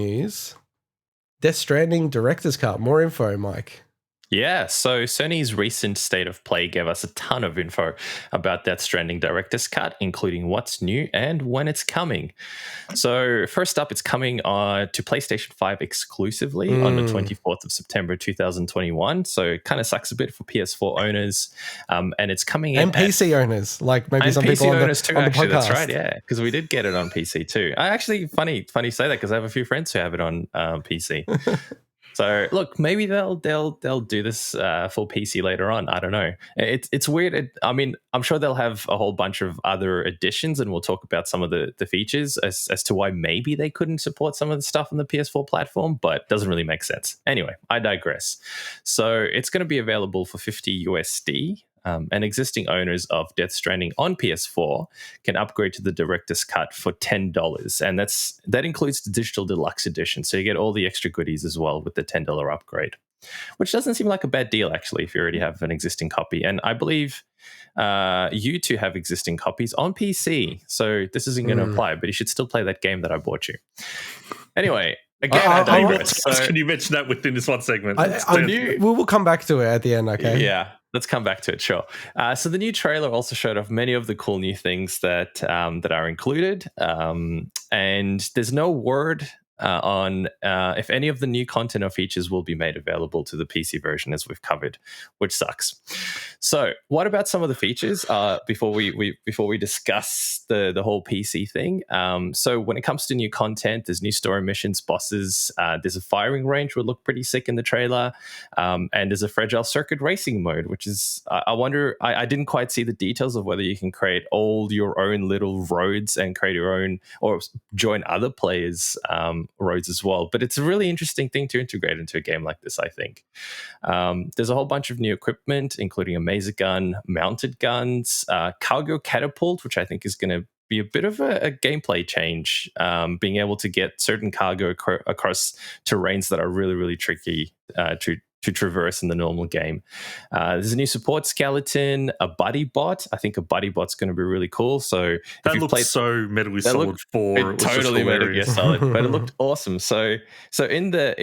news. Death Stranding Director's Cut. More info, Mike. Yeah, so Sony's recent State of Play gave us a ton of info about Death Stranding Director's Cut, including what's new and when it's coming. So first up, it's coming to PlayStation 5 exclusively on the 24th of September 2021. So it kind of sucks a bit for PS4 owners. And it's coming and PC owners, like maybe some PC people owners too, on the podcast. That's right, yeah, because we did get it on PC too. I actually, funny you say that, because I have a few friends who have it on PC. So look, maybe they'll do this for PC later on. I don't know. It's weird. I mean, I'm sure they'll have a whole bunch of other additions, and we'll talk about some of the features as to why maybe they couldn't support some of the stuff on the PS4 platform, but doesn't really make sense. Anyway, I digress. So it's going to be available for $50 USD. And existing owners of Death Stranding on PS4 can upgrade to the Director's Cut for $10, and that includes the Digital Deluxe Edition. So you get all the extra goodies as well with the $10 upgrade, which doesn't seem like a bad deal actually if you already have an existing copy. And I believe you two have existing copies on PC, so this isn't going to apply. But you should still play that game that I bought you. Anyway. Again, I digress. Can you mention that within this one segment? We'll come back to it at the end, okay? Yeah, let's come back to it, sure. So the new trailer also showed off many of the cool new things that are included. And there's no word on if any of the new content or features will be made available to the PC version, as we've covered, which sucks. So what about some of the features before we discuss the whole PC thing? So when it comes to new content, there's new story missions, bosses, there's a firing range will look pretty sick in the trailer, and there's a fragile circuit racing mode, which is I wonder, I didn't quite see the details of whether you can create all your own little roads and create your own or join other players' roads as well. But it's a really interesting thing to integrate into a game like this, I think. There's a whole bunch of new equipment, including a maser gun, mounted guns, cargo catapult, which I think is going to be a bit of a gameplay change, being able to get certain cargo across terrains that are really, really tricky to traverse in the normal game. There's a new support skeleton, a buddy bot. I think a buddy bot's going to be really cool. So that looks so Metal Gear Solid 4. It totally Metal Gear Solid, but it looked awesome. So in the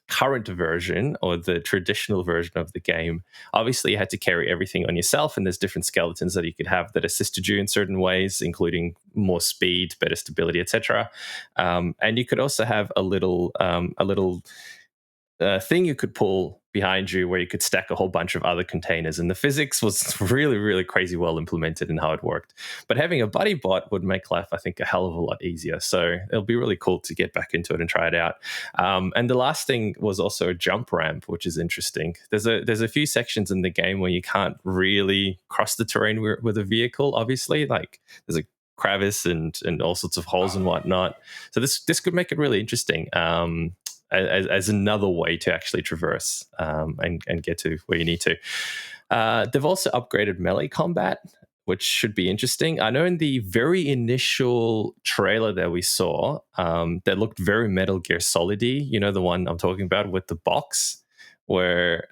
current version, or the traditional version of the game, obviously you had to carry everything on yourself, and there's different skeletons that you could have that assisted you in certain ways, including more speed, better stability, etc. And you could also have a little thing you could pull behind you where you could stack a whole bunch of other containers, and the physics was really, really crazy well implemented in how it worked. But having a buddy bot would make life, I think, a hell of a lot easier. So it'll be really cool to get back into it and try it out. And the last thing was also a jump ramp, which is interesting. There's a few sections in the game where you can't really cross the terrain with a vehicle, obviously. Like there's a crevice and all sorts of holes and whatnot. So this could make it really interesting. As another way to actually traverse and get to where you need to. They've also upgraded melee combat, which should be interesting. I know in the very initial trailer that we saw, that looked very Metal Gear Solid-y, you know, the one I'm talking about with the box, where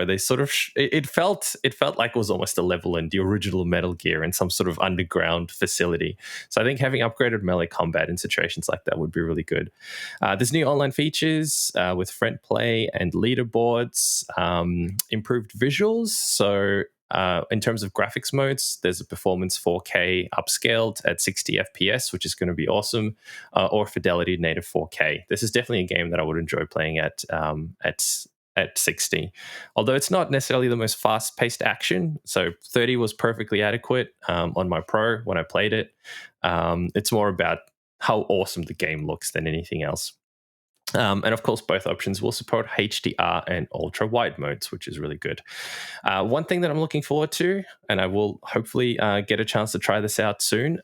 they sort of it felt like it was almost a level in the original Metal Gear in some sort of underground facility. So I think having upgraded melee combat in situations like that would be really good. There's new online features with friend play and leaderboards, improved visuals. So in terms of graphics modes, there's a performance 4K upscaled at 60 FPS, which is going to be awesome, or fidelity native 4K. This is definitely a game that I would enjoy playing at 60, although it's not necessarily the most fast-paced action. So 30 was perfectly adequate on my Pro when I played it. It's more about how awesome the game looks than anything else. And of course, both options will support HDR and ultra wide modes, which is really good. One thing that I'm looking forward to, and I will hopefully get a chance to try this out soon,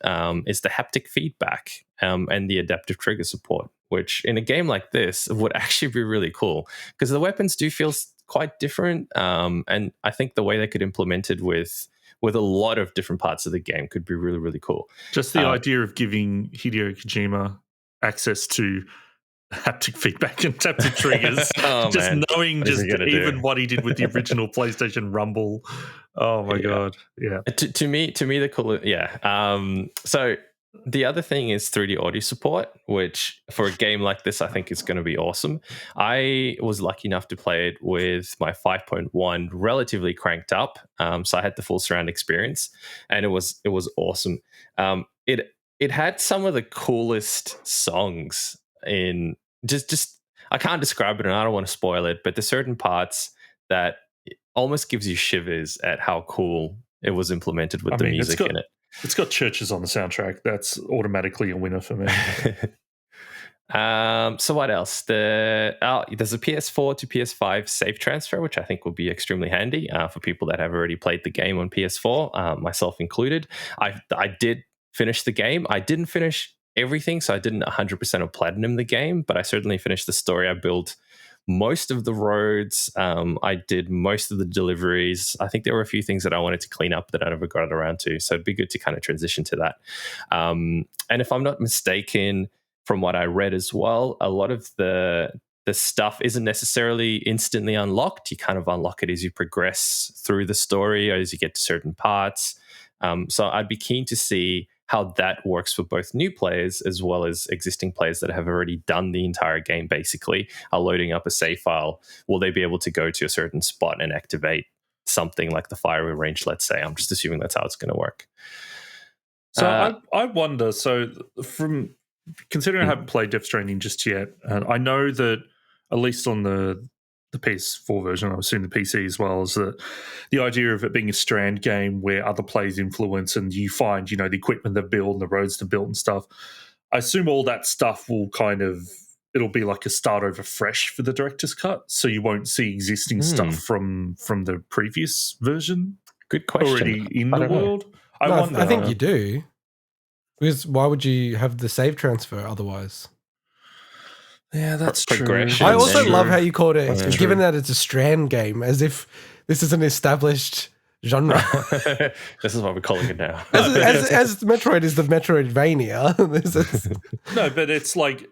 is the haptic feedback and the adaptive trigger support, which in a game like this would actually be really cool, because the weapons do feel quite different. And I think the way they could implement it with a lot of different parts of the game could be really, really cool. Just the idea of giving Hideo Kojima access to haptic feedback and haptic triggers, knowing even what he did with the original PlayStation Rumble. Oh my god, yeah. To me, the cool, yeah. So The other thing is 3D audio support, which for a game like this, I think is going to be awesome. I was lucky enough to play it with my 5.1 relatively cranked up, so I had the full surround experience, and it was awesome. It had some of the coolest songs in just I can't describe it, and I don't want to spoil it, but there's certain parts that almost gives you shivers at how cool it was implemented with the music in it. It's got Churches on the soundtrack. That's automatically a winner for me. So what else? There's a PS4 to PS5 save transfer, which I think will be extremely handy for people that have already played the game on PS4, myself included. I did finish the game. I didn't finish everything, so I didn't 100% of platinum the game, but I certainly finished the story. I built most of the roads. I did most of the deliveries. I think there were a few things that I wanted to clean up that I never got around to. So it'd be good to kind of transition to that. And if I'm not mistaken, from what I read as well, a lot of the stuff isn't necessarily instantly unlocked. You kind of unlock it as you progress through the story or as you get to certain parts. So I'd be keen to see how that works for both new players as well as existing players that have already done the entire game, basically, are loading up a save file. Will they be able to go to a certain spot and activate something like the firing range, let's say? I'm just assuming that's how it's going to work. So I wonder, from considering I haven't played Death Stranding just yet, and I know that at least on the PS4 version, I assume the PC as well, is that the idea of it being a strand game where other players influence and you find, the equipment they build and the roads to build and stuff. I assume all that stuff will it'll be like a start over fresh for the director's cut, so you won't see existing stuff from the previous version. Good question. Already in the world. I think you do. Because why would you have the save transfer otherwise? Yeah, that's true. I also love how you called it, given that it's a strand game, as if this is an established genre. This is what we're calling it now. As Metroid is the Metroidvania. No, but it's like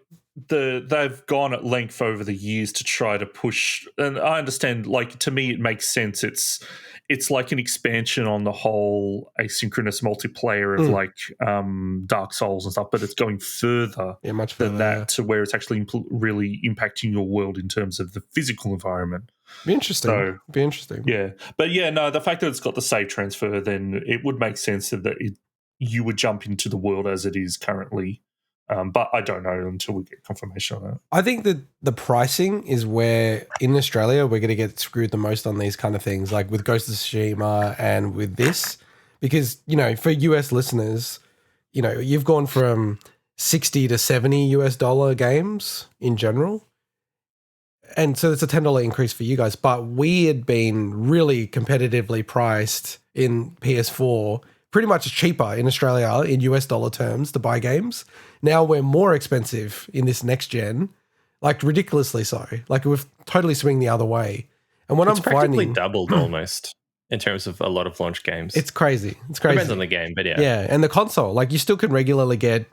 they've gone at length over the years to try to push, and I understand, like, to me it makes sense. It's like an expansion on the whole asynchronous multiplayer of like Dark Souls and stuff, but it's going further, much further than that to where it's actually really impacting your world in terms of the physical environment. Be interesting. Yeah. But yeah, no, the fact that it's got the save transfer, then it would make sense that you would jump into the world as it is currently. But I don't know until we get confirmation on that. I think that the pricing is where, in Australia, we're going to get screwed the most on these kind of things, like with Ghost of Tsushima and with this. Because, for US listeners, you've gone from $60 to $70 games in general. And so it's a $10 increase for you guys. But we had been really competitively priced in PS4, pretty much cheaper in Australia in US dollar terms to buy games. Now we're more expensive in this next gen, like ridiculously so. Like we're totally swinging the other way. And what it's practically doubled almost in terms of a lot of launch games. It's crazy. Depends on the game, but yeah. Yeah, and the console, like you still can regularly get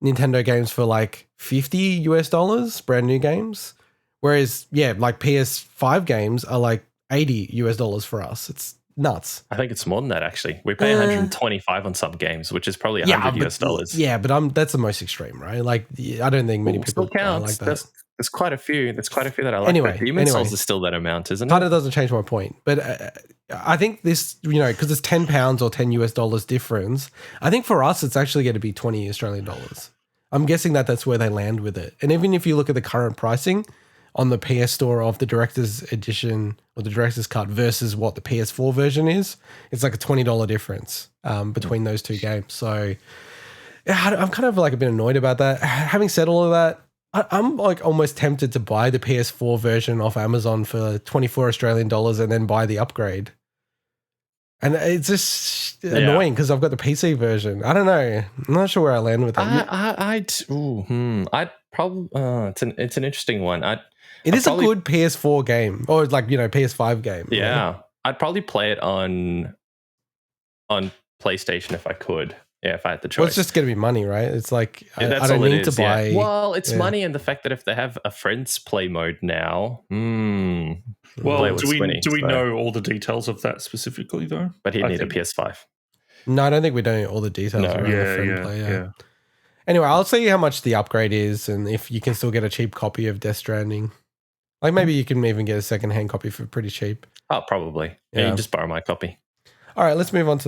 Nintendo games for like $50 brand new games. Whereas, like PS5 games are like $80 for us. It's nuts. I think it's more than that, actually. We pay $125 on some games, which is probably $100. Yeah, but that's the most extreme, right? Like, I don't think many people like that. There's quite a few. There's quite a few that I like. Anyway, Demon's Souls is still that amount, isn't it? Kind of doesn't change my point. But I think this, because it's £10 or $10 difference, I think for us, it's actually going to be 20 Australian dollars. I'm guessing that's where they land with it. And even if you look at the current pricing on the PS Store of the Director's Edition or the Director's Cut versus what the PS4 version is, it's like a $20 difference between those two games. So I'm kind of like a bit annoyed about that. Having said all of that, I'm like almost tempted to buy the PS4 version off Amazon for 24 Australian dollars and then buy the upgrade. And it's just annoying because I've got the PC version. I don't know. I'm not sure where I land with that. I'd probably. It's an interesting one. It is a good PS4 game, or like PS5 game. Yeah, right? I'd probably play it on PlayStation if I could. Yeah, if I had the choice. Well, it's just going to be money, right? It's like I don't need to buy. Yeah. Well, it's money, and the fact that if they have a friends play mode now. Well, do we know all the details of that specifically though? But he'd need a PS5. No, I don't think we know all the details. No. Yeah. Anyway, I'll see how much the upgrade is and if you can still get a cheap copy of Death Stranding. Like maybe you can even get a secondhand copy for pretty cheap. Oh, probably. Yeah, you can just borrow my copy. All right, let's move on to